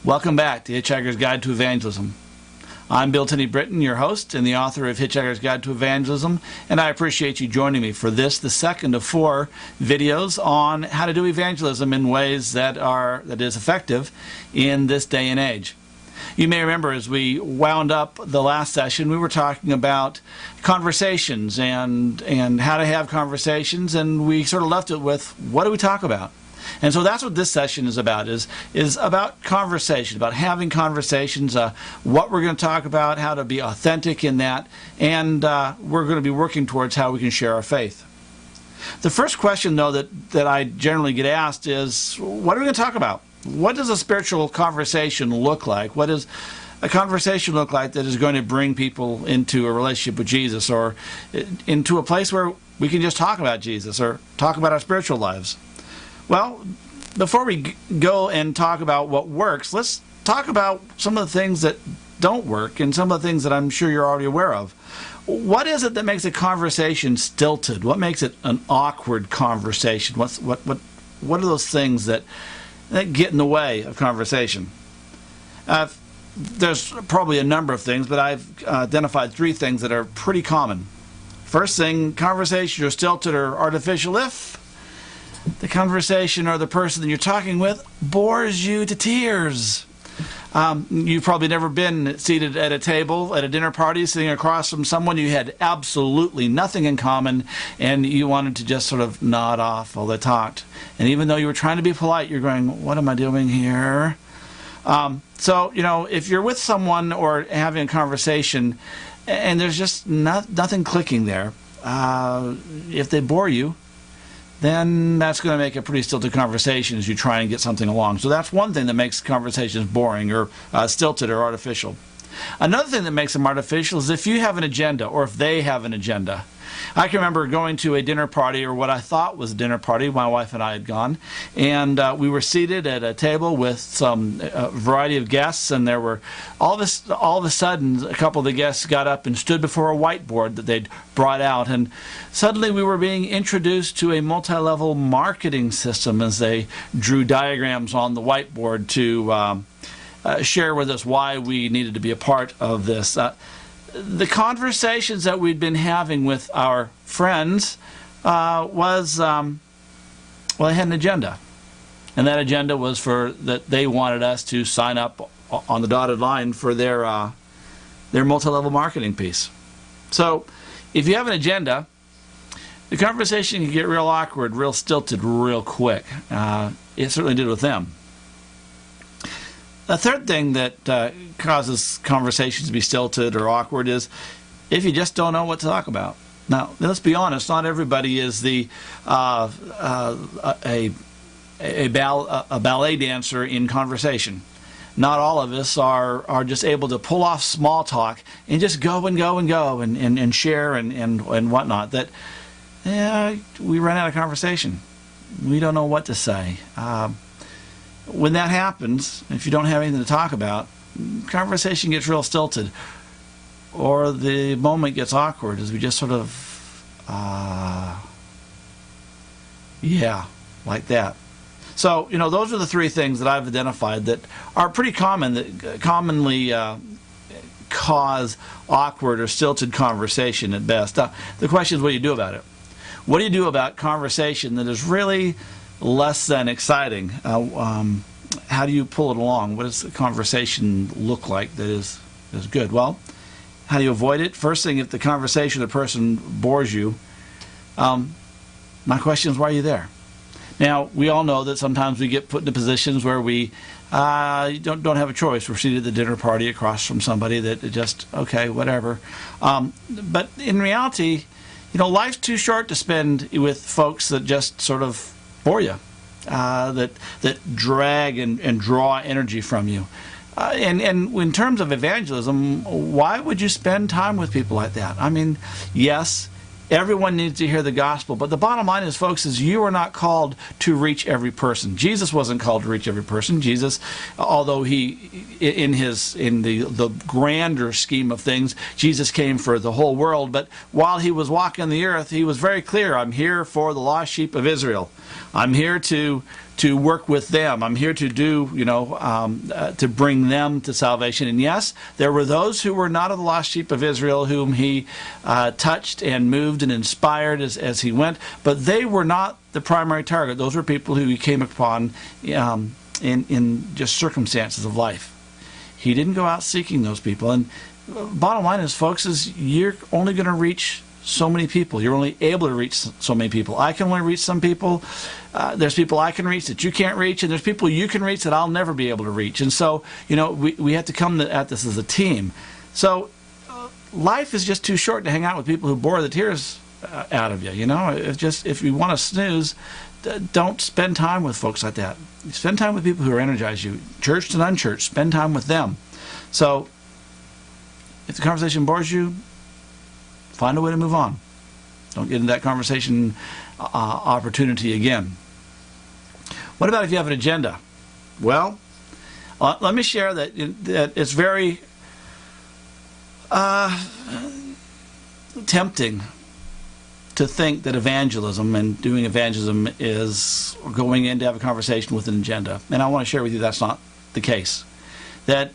Welcome back to Hitchhiker's Guide to Evangelism. I'm Bill Tenney Britton, your host and the author of Hitchhiker's Guide to Evangelism, and I appreciate you joining me for this, the second of 4 videos on how to do evangelism in ways that is effective in this day and age. You may remember as we wound up the last session, we were talking about conversations and how to have conversations, and we sort of left it with, what do we talk about? And so that's what this session is about, is about conversation, about having conversations, what we're going to talk about, how to be authentic in that, and we're going to be working towards how we can share our faith. The first question, though, that I generally get asked is, what are we going to talk about? What does a spiritual conversation look like? What does a conversation look like that is going to bring people into a relationship with Jesus, or into a place where we can just talk about Jesus or talk about our spiritual lives? Well, before we go and talk about what works, let's talk about some of the things that don't work and some of the things that I'm sure you're already aware of. What is it that makes a conversation stilted? What makes it an awkward conversation? What are those things that get in the way of conversation? There's probably a number of things, but I've identified 3 things that are pretty common. First thing, conversations are stilted or artificial if the conversation or the person that you're talking with bores you to tears. You've probably never been seated at a table at a dinner party sitting across from someone you had absolutely nothing in common, and you wanted to just sort of nod off while they talked. And even though you were trying to be polite, you're going, what am I doing here? So, if you're with someone or having a conversation and there's just nothing clicking there, if they bore you, then that's going to make a pretty stilted conversation as you try and get something along. So that's one thing that makes conversations boring or stilted or artificial. Another thing that makes them artificial is if you have an agenda or if they have an agenda. I can remember going to a dinner party, or what I thought was a dinner party. My wife and I had gone, and we were seated at a table with some variety of guests, and there were all of a sudden a couple of the guests got up and stood before a whiteboard that they'd brought out, and suddenly we were being introduced to a multi-level marketing system as they drew diagrams on the whiteboard to share with us why we needed to be a part of this. The conversations that we'd been having with our friends they had an agenda. And that agenda was that they wanted us to sign up on the dotted line for their multi-level marketing piece. So if you have an agenda, the conversation can get real awkward, real stilted, real quick. It certainly did with them. A third thing that causes conversations to be stilted or awkward is if you just don't know what to talk about. Now, let's be honest, not everybody is a ballet dancer in conversation. Not all of us are just able to pull off small talk and just go and share and whatnot. That we run out of conversation. We don't know what to say. When that happens, if you don't have anything to talk about, conversation gets real stilted, or the moment gets awkward as we just sort of, like that. So, those are the 3 things that I've identified that are pretty common, that commonly cause awkward or stilted conversation at best. The question is, what do you do about it? What do you do about conversation that is really less than exciting? How do you pull it along? What does the conversation look like that is good? Well, how do you avoid it? First thing, if the conversation of the person bores you, my question is, why are you there? Now, we all know that sometimes we get put into positions where we don't have a choice. We're seated at the dinner party across from somebody that just, okay, whatever. But in reality, life's too short to spend with folks that just sort of bore you, that drag and draw energy from you. And in terms of evangelism, why would you spend time with people like that? I mean, yes, Everyone needs to hear the gospel. But the bottom line is, folks, is you are not called to reach every person. Jesus wasn't called to reach every person. Jesus, although he, in the grander scheme of things, Jesus came for the whole world. But while he was walking the earth, he was very clear, I'm here for the lost sheep of Israel. I'm here to work with them. I'm here to do, to bring them to salvation. And yes, there were those who were not of the lost sheep of Israel whom he touched and moved and inspired as he went, but they were not the primary target. Those were people who he came upon in just circumstances of life. He didn't go out seeking those people. And bottom line is, folks, is you're only going to reach so many people. You're only able to reach so many people. I can only reach some people. There's people I can reach that you can't reach, and there's people you can reach that I'll never be able to reach. And so, we have to come at this as a team. So life is just too short to hang out with people who bore the tears out of you. It's just, if you want to snooze, don't spend time with folks like that. Spend time with people who energize you. Churched and unchurched, spend time with them. So if the conversation bores you, find a way to move on. Don't get into that conversation opportunity again. What about if you have an agenda? Well, let me share that it's very tempting to think that evangelism and doing evangelism is going in to have a conversation with an agenda. And I want to share with you that's not the case. That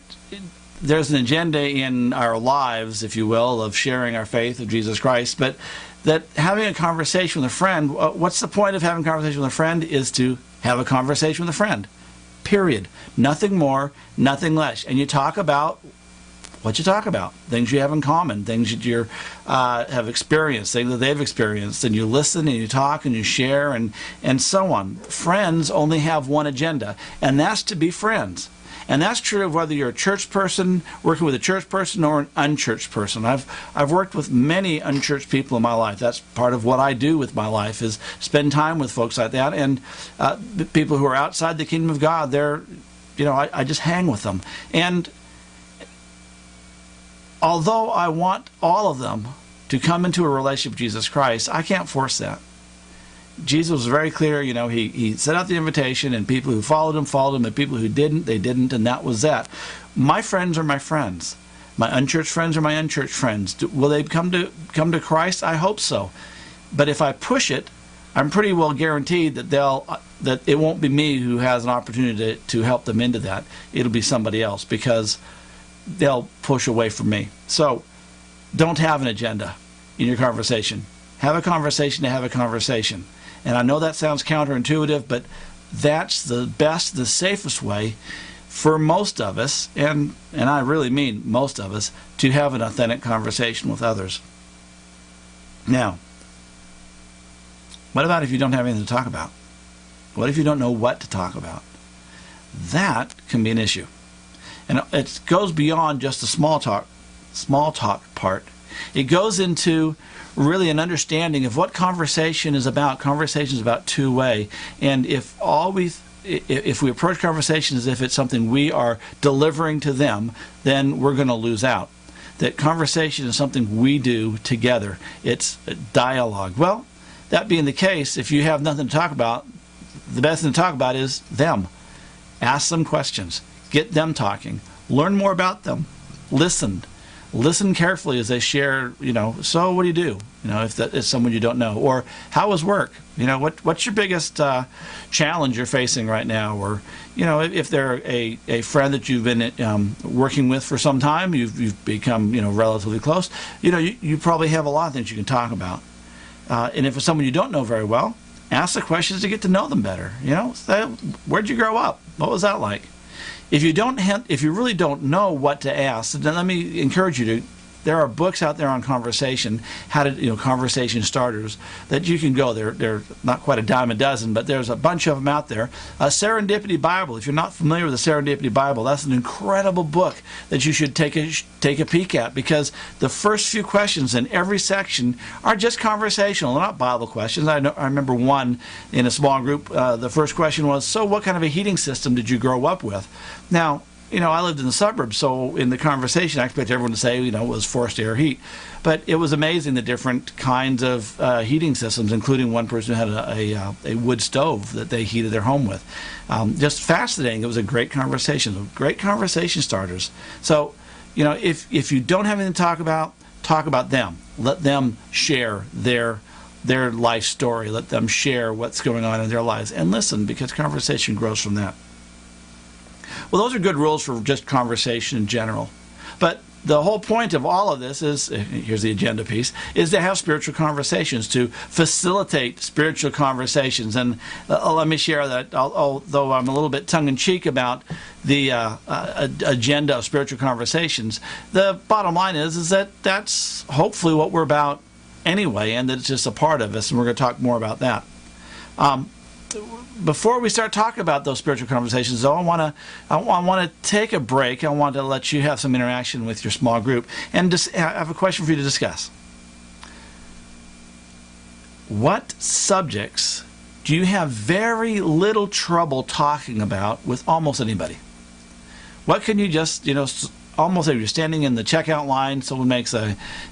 there's an agenda in our lives, if you will, of sharing our faith of Jesus Christ, but that having a conversation with a friend, what's the point of having a conversation with a friend is to have a conversation with a friend. Period. Nothing more, nothing less. And you talk about what you talk about, things you have in common, things that you have experienced, things that they've experienced, and you listen and you talk and you share and so on. Friends only have one agenda, and that's to be friends. And that's true of whether you're a church person, working with a church person, or an unchurched person. I've worked with many unchurched people in my life. That's part of what I do with my life, is spend time with folks like that. And people who are outside the kingdom of God, I just hang with them. And although I want all of them to come into a relationship with Jesus Christ, I can't force that. Jesus was very clear, he set out the invitation, and people who followed him, and people who didn't, they didn't, and that was that. My friends are my friends. My unchurched friends are my unchurched friends. Will they come to Christ? I hope so. But if I push it, I'm pretty well guaranteed that that it won't be me who has an opportunity to help them into that. It'll be somebody else, because they'll push away from me. So don't have an agenda in your conversation. Have a conversation to have a conversation. And I know that sounds counterintuitive, but that's the best, the safest way for most of us, and I really mean most of us, to have an authentic conversation with others. Now, what about if you don't have anything to talk about? What if you don't know what to talk about? That can be an issue. And it goes beyond just the small talk part. It goes into really an understanding of what conversation is about. Conversation is about two-way. And if we approach conversation as if it's something we are delivering to them, then we're going to lose out. That conversation is something we do together. It's a dialogue. Well, that being the case, if you have nothing to talk about, the best thing to talk about is them. Ask them questions. Get them talking. Learn more about them. Listen carefully as they share, so what do you do? If that is someone you don't know. Or how was work? What's your biggest challenge you're facing right now? Or, if they're a friend that you've been working with for some time, you've become, relatively close, you probably have a lot of things you can talk about. And if it's someone you don't know very well, ask the questions to get to know them better. Say, where'd you grow up? What was that like? If you really don't know what to ask, then let me encourage you to. There are books out there on conversation, conversation starters that you can go. They're not quite a dime a dozen, but there's a bunch of them out there. A Serendipity Bible. If you're not familiar with the Serendipity Bible, that's an incredible book that you should take a peek at, because the first few questions in every section are just conversational. They're not Bible questions. I remember one in a small group. The first question was, so what kind of a heating system did you grow up with? Now, I lived in the suburbs, so in the conversation, I expect everyone to say, it was forced air heat. But it was amazing the different kinds of heating systems, including one person who had a wood stove that they heated their home with. Just fascinating. It was a great conversation, great conversation starters. So, if you don't have anything to talk about them. Let them share their life story. Let them share what's going on in their lives. And listen, because conversation grows from that. Well, those are good rules for just conversation in general. But the whole point of all of this is, here's the agenda piece, is to have spiritual conversations, to facilitate spiritual conversations. And let me share that, although I'm a little bit tongue-in-cheek about the agenda of spiritual conversations, the bottom line is that that's hopefully what we're about anyway, and that it's just a part of us, and we're going to talk more about that. Before we start talking about those spiritual conversations, though, I want to take a break. I want to let you have some interaction with your small group, and just I have a question for you to discuss. What subjects do you have very little trouble talking about with almost anybody? What can you just, almost if you're standing in the checkout line, someone makes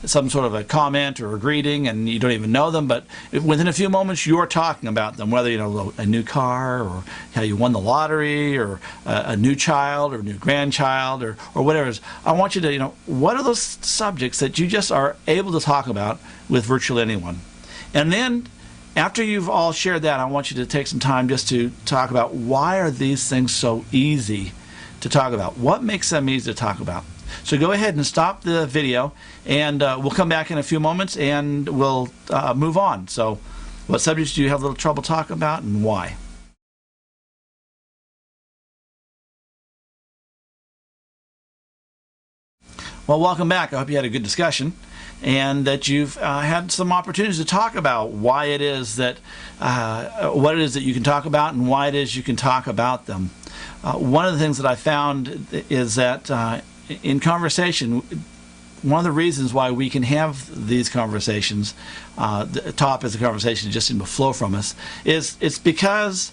some sort of a comment or a greeting, and you don't even know them, but within a few moments you're talking about them, whether a new car, or how you won the lottery, or a new child, or a new grandchild, or whatever it is. I want you to, what are those subjects that you just are able to talk about with virtually anyone? And then after you've all shared that, I want you to take some time just to talk about, why are these things so easy to talk about? What makes them easy to talk about? So go ahead and stop the video, and we'll come back in a few moments, and we'll move on. So what subjects do you have a little trouble talking about, and why? Well, welcome back. I hope you had a good discussion, and that you've had some opportunities to talk about why it is that, what it is that you can talk about, and why it is you can talk about them. One of the things that I found is that in conversation, one of the reasons why we can have these conversations, the topics of conversation just seem to flow from us, is it's because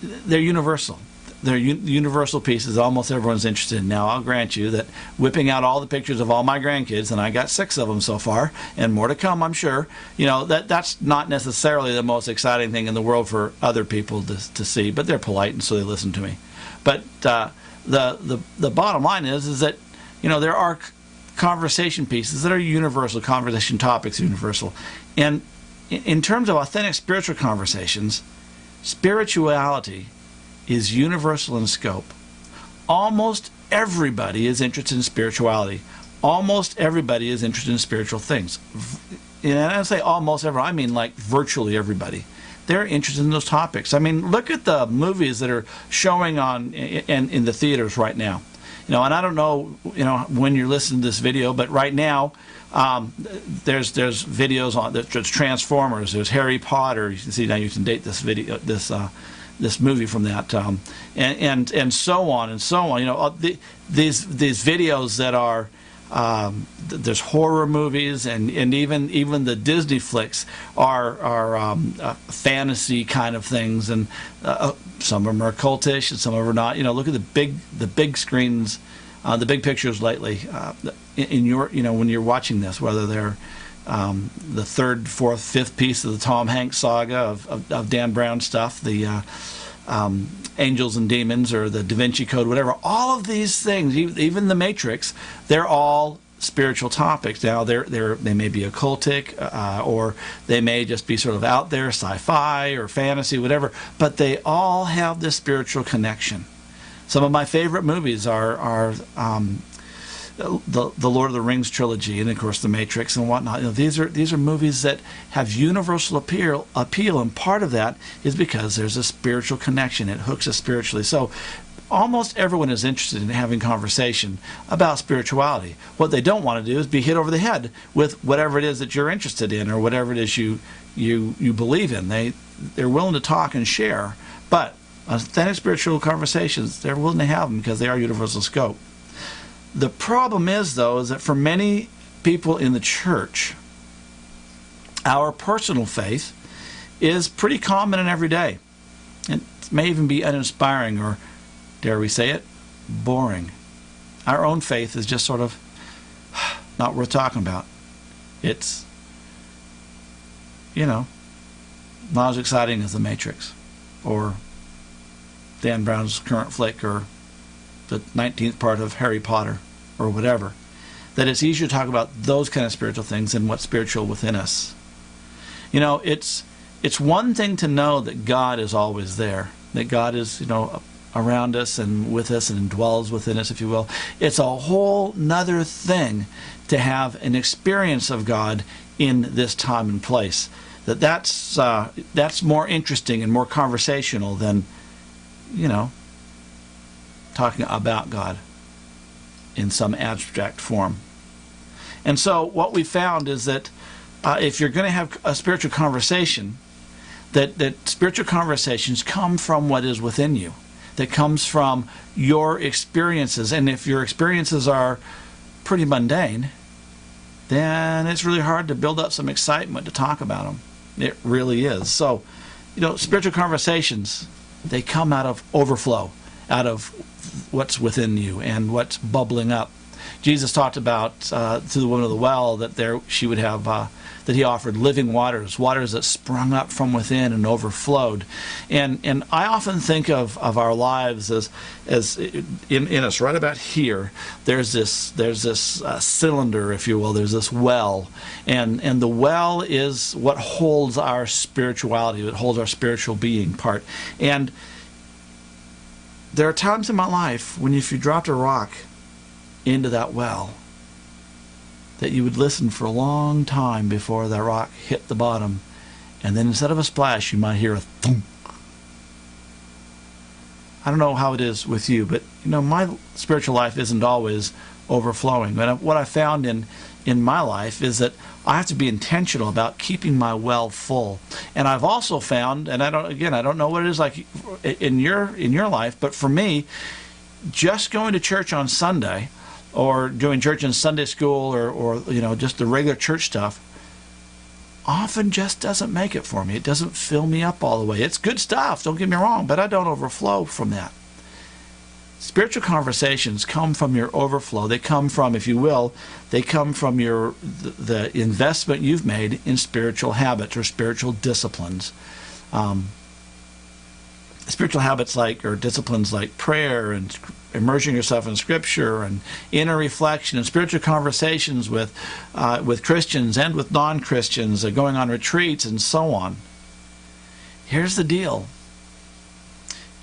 they're universal. They're universal pieces that almost everyone's interested in. Now, I'll grant you that whipping out all the pictures of all my grandkids, and I got 6 of them so far, and more to come, I'm sure, that's not necessarily the most exciting thing in the world for other people to see, but they're polite, and so they listen to me. But the bottom line is that, there are conversation pieces that are universal, conversation topics are universal. And in terms of authentic spiritual conversations, spirituality is universal in scope. Almost everybody is interested in spirituality. Almost everybody is interested in spiritual things. And I say almost everyone, I mean like virtually everybody. They're interested in those topics. I mean, look at the movies that are showing in the theaters right now. And I don't know, when you're listening to this video, but right now, there's videos on there's Transformers, there's Harry Potter. You can see now you can date this video, this movie from that, and so on and so on. These videos that are there's horror movies, and even the Disney flicks are fantasy kind of things, and some of them are cultish and some of them are not. Look at the big screens, the big pictures lately in your when you're watching this, whether they're the 3rd, 4th, 5th piece of the Tom Hanks saga of Dan Brown stuff, the Angels and Demons, or the Da Vinci Code, whatever. All of these things, even the Matrix, they're all spiritual topics. Now, they may be occultic, or they may just be sort of out there, sci-fi or fantasy, whatever, but they all have this spiritual connection. Some of my favorite movies are the Lord of the Rings trilogy, and of course the Matrix and whatnot. These are movies that have universal appeal, and part of that is because there's a spiritual connection. It hooks us spiritually. So almost everyone is interested in having conversation about spirituality. What they don't want to do is be hit over the head with whatever it is that you're interested in, or whatever it is you believe in. They're willing to talk and share, but authentic spiritual conversations, they're willing to have them because they are universal scope. The problem is, though, is that for many people in the church, our personal faith is pretty common and everyday. It may even be uninspiring, or, dare we say it, boring. Our own faith is just sort of not worth talking about. It's, not as exciting as The Matrix or Dan Brown's current flick or the 19th part of Harry Potter or whatever. That it's easier to talk about those kind of spiritual things than what's spiritual within us. It's one thing to know that God is always there, that God is, around us and with us and dwells within us, if you will. It's a whole nother thing to have an experience of God in this time and place. That's more interesting and more conversational than, talking about God in some abstract form. And so what we found is that if you're going to have a spiritual conversation, that spiritual conversations come from what is within you, that comes from your experiences. And if your experiences are pretty mundane, then it's really hard to build up some excitement to talk about them. It really is. So, spiritual conversations, they come out of overflow, out of what's within you and what's bubbling up. Jesus talked about to the woman of the well that she would have that he offered living waters that sprung up from within and overflowed. And I often think of our lives as in us right about here. There's this cylinder, if you will. There's this well, and the well is what holds our spirituality. It holds our spiritual being part. And there are times in my life when if you dropped a rock into that well, that you would listen for a long time before that rock hit the bottom, and then instead of a splash, you might hear a thump. I don't know how it is with you, but my spiritual life isn't always overflowing. But what I found in my life is that I have to be intentional about keeping my well full. And I've also found, and I don't know what it is like in your life, but for me, just going to church on Sunday, or doing church in Sunday school, or just the regular church stuff, often just doesn't make it for me. It doesn't fill me up all the way. It's good stuff, don't get me wrong, but I don't overflow from that. Spiritual conversations come from your overflow. They come from, if you will, they come from the investment you've made in spiritual habits or spiritual disciplines. Spiritual habits or disciplines like prayer and immersing yourself in Scripture and inner reflection and spiritual conversations with Christians and with non-Christians, going on retreats and so on. Here's the deal,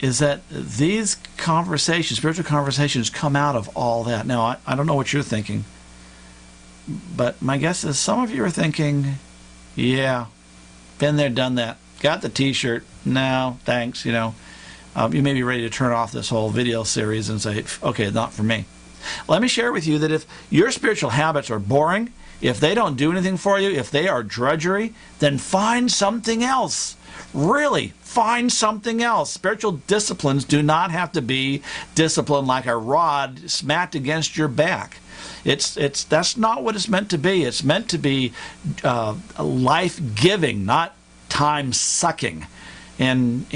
is that these conversations, spiritual conversations, come out of all that. Now, I don't know what you're thinking, but my guess is some of you are thinking, yeah, been there, done that. Got the t-shirt. No, thanks, you may be ready to turn off this whole video series and say, okay, not for me. Let me share with you that if your spiritual habits are boring, if they don't do anything for you, if they are drudgery, then find something else. Really, find something else. Spiritual disciplines do not have to be discipline like a rod smacked against your back. That's not what it's meant to be. It's meant to be life-giving, not time-sucking. And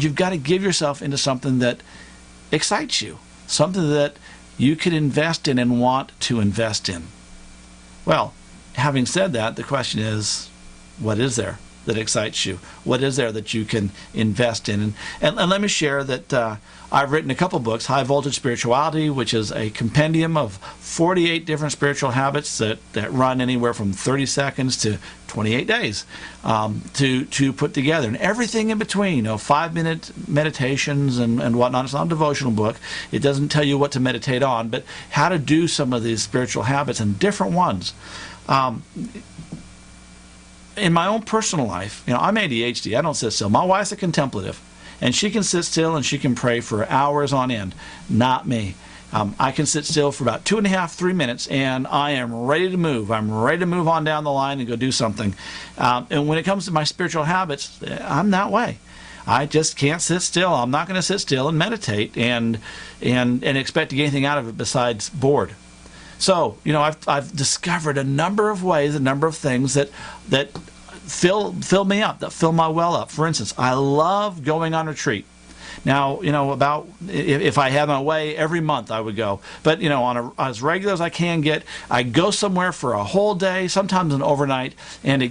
you've got to give yourself into something that excites you, something that you can invest in and want to invest in. Well, having said that, the question is, what is there that excites you? What is there that you can invest in? And let me share that I've written a couple books, High Voltage Spirituality, which is a compendium of 48 different spiritual habits that run anywhere from 30 seconds to 28 days to put together. And everything in between, 5-minute meditations and whatnot. It's not a devotional book. It doesn't tell you what to meditate on, but how to do some of these spiritual habits and different ones. In my own personal life, I'm ADHD. I don't sit still. My wife's a contemplative, and she can sit still and she can pray for hours on end. Not me. I can sit still for about 2.5, 3 minutes, and I am ready to move. I'm ready to move on down the line and go do something. And when it comes to my spiritual habits, I'm that way. I just can't sit still. I'm not going to sit still and meditate and expect to get anything out of it besides bored. So, I've discovered a number of ways, a number of things that fill me up, that fill my well up. For instance, I love going on retreat. Now, about if I had my way, every month I would go. But, on as regular as I can get, I go somewhere for a whole day, sometimes an overnight, and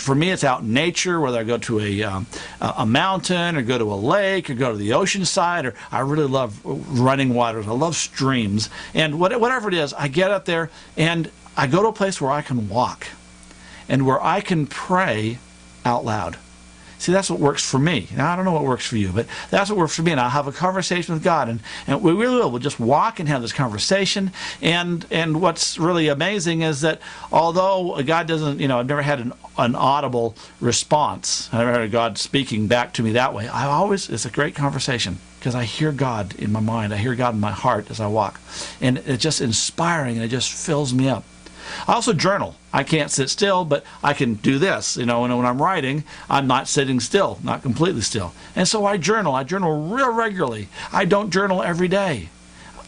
for me, it's out in nature, whether I go to a mountain or go to a lake or go to the ocean side, or I really love running waters. I love streams. And whatever it is, I get up there and I go to a place where I can walk and where I can pray out loud. See, that's what works for me. Now, I don't know what works for you, but that's what works for me. And I'll have a conversation with God, and we really will. We'll just walk and have this conversation. And what's really amazing is that although God doesn't, I've never had an audible response. I've never heard God speaking back to me that way. It's a great conversation because I hear God in my mind. I hear God in my heart as I walk. And it's just inspiring, and it just fills me up. I also journal. I can't sit still, but I can do this. When I'm writing, I'm not sitting still, not completely still. And so I journal. I journal real regularly. I don't journal every day.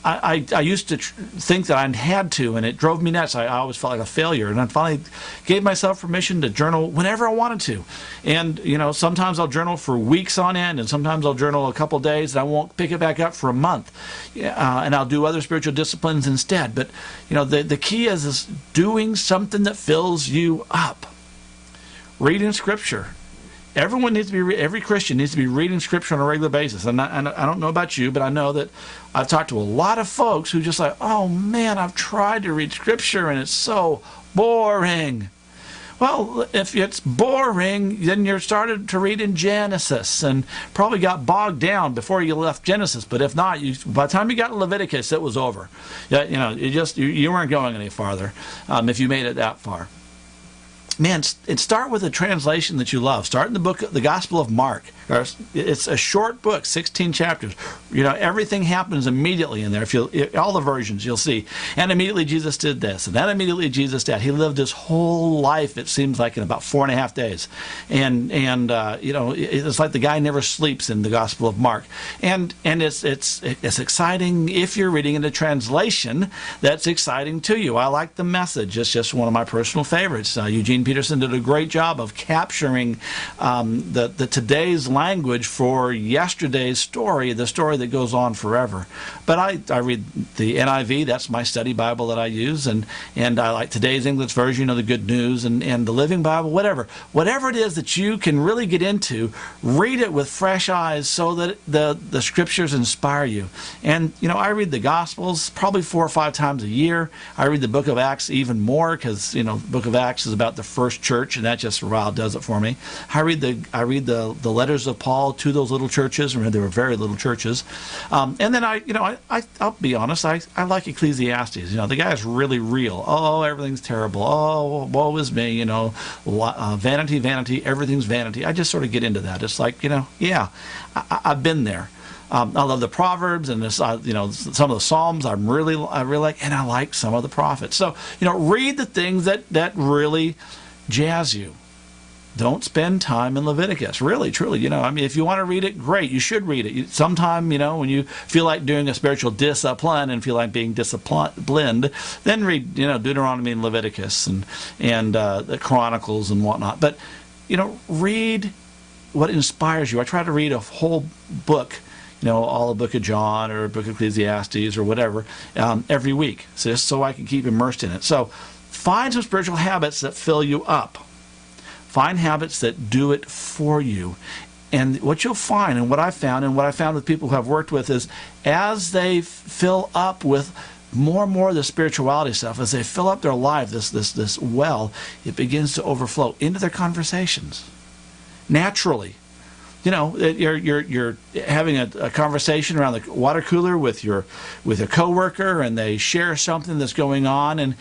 I used to think that I had to, and it drove me nuts. I always felt like a failure, and I finally gave myself permission to journal whenever I wanted to. And, sometimes I'll journal for weeks on end, and sometimes I'll journal a couple days, and I won't pick it back up for a month. And I'll do other spiritual disciplines instead. But, the key is doing something that fills you up. Reading Scripture. Every Christian needs to be reading Scripture on a regular basis. And I don't know about you, but I know that I've talked to a lot of folks who just like, oh man, I've tried to read Scripture and it's so boring. Well, if it's boring, then you started to read in Genesis and probably got bogged down before you left Genesis. But if not, by the time you got to Leviticus, it was over. You weren't going any farther if you made it that far. Man, start with a translation that you love. Start in the Gospel of Mark. It's a short book, 16 chapters. Everything happens immediately in there. All the versions you'll see. And immediately Jesus did this, and then immediately Jesus did. He lived his whole life, it seems like, in about 4.5 days. And it's like the guy never sleeps in the Gospel of Mark. And it's exciting if you're reading in a translation that's exciting to you. I like the Message. It's just one of my personal favorites. Eugene Peterson did a great job of capturing the today's language for yesterday's story, the story that goes on forever. But I read the NIV, that's my study Bible that I use, and I like today's English version of the Good News and the Living Bible, whatever it is that you can really get into, read it with fresh eyes so that the Scriptures inspire you. And I read the Gospels probably 4 or 5 times a year. I read the book of Acts even more because the book of Acts is about the first church, and that just does it for me. I read the letters of Paul to those little churches. Remember, they were very little churches. And then I'll be honest, I like Ecclesiastes. The guy is really real. Oh, everything's terrible. Oh, woe is me. Vanity, vanity, everything's vanity. I just sort of get into that. It's like, I've been there. I love the Proverbs and this, some of the Psalms I really like, and I like some of the prophets. So, read the things that really jazz you. Don't spend time in Leviticus. Really, truly, if you want to read it, great. You should read it. Sometime, when you feel like doing a spiritual discipline and feel like being disciplined, then read, Deuteronomy and Leviticus and the Chronicles and whatnot. But, read what inspires you. I try to read a whole book, all the book of John or book of Ecclesiastes or whatever, every week, just so I can keep immersed in it. So find some spiritual habits that fill you up. Find habits that do it for you. And what you'll find, and what I found with people who I've worked with, is as they fill up with more and more of the spirituality stuff, as they fill up their life, this well, it begins to overflow into their conversations naturally. You're having a conversation around the water cooler with a coworker, and they share something that's going on, and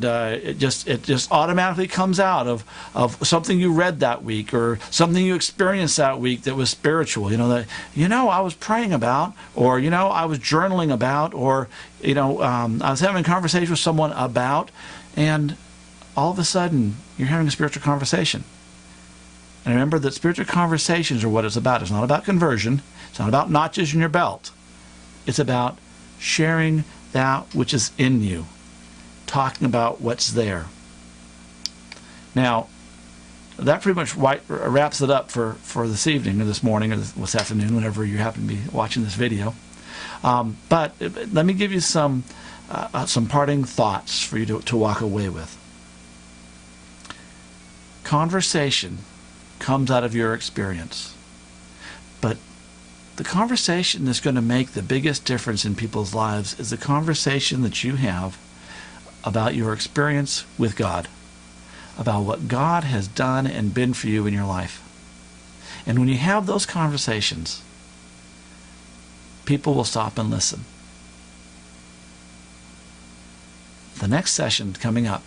it just automatically comes out of something you read that week or something you experienced that week that was spiritual. I was praying about, or I was journaling about, or I was having a conversation with someone about, and all of a sudden you're having a spiritual conversation. And remember that spiritual conversations are what it's about. It's not about conversion. It's not about notches in your belt. It's about sharing that which is in you, talking about what's there. Now, that pretty much wraps it up for this evening or this morning or this afternoon, whenever you happen to be watching this video. But let me give you some parting thoughts for you to walk away with. Conversation comes out of your experience, but the conversation that's going to make the biggest difference in people's lives is the conversation that you have about your experience with God, about what God has done and been for you in your life. And when you have those conversations, people will stop and listen. The next session coming up,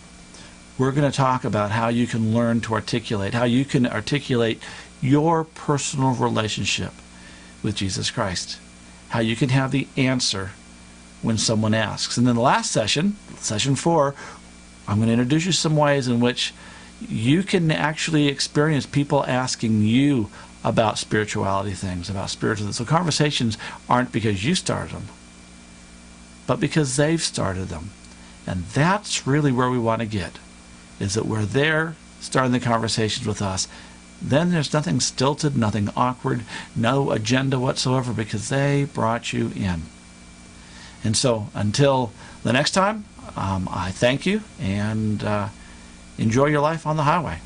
we're going to talk about how you can learn to articulate, how you can articulate your personal relationship with Jesus Christ, how you can have the answer when someone asks. And then the last session, session 4, I'm going to introduce you some ways in which you can actually experience people asking you about spirituality things, about spiritual. So conversations aren't because you started them, but because they've started them. And that's really where we want to get, is that we're there starting the conversations with us. Then there's nothing stilted, nothing awkward, no agenda whatsoever, because they brought you in. And so until the next time, I thank you and enjoy your life on the highway.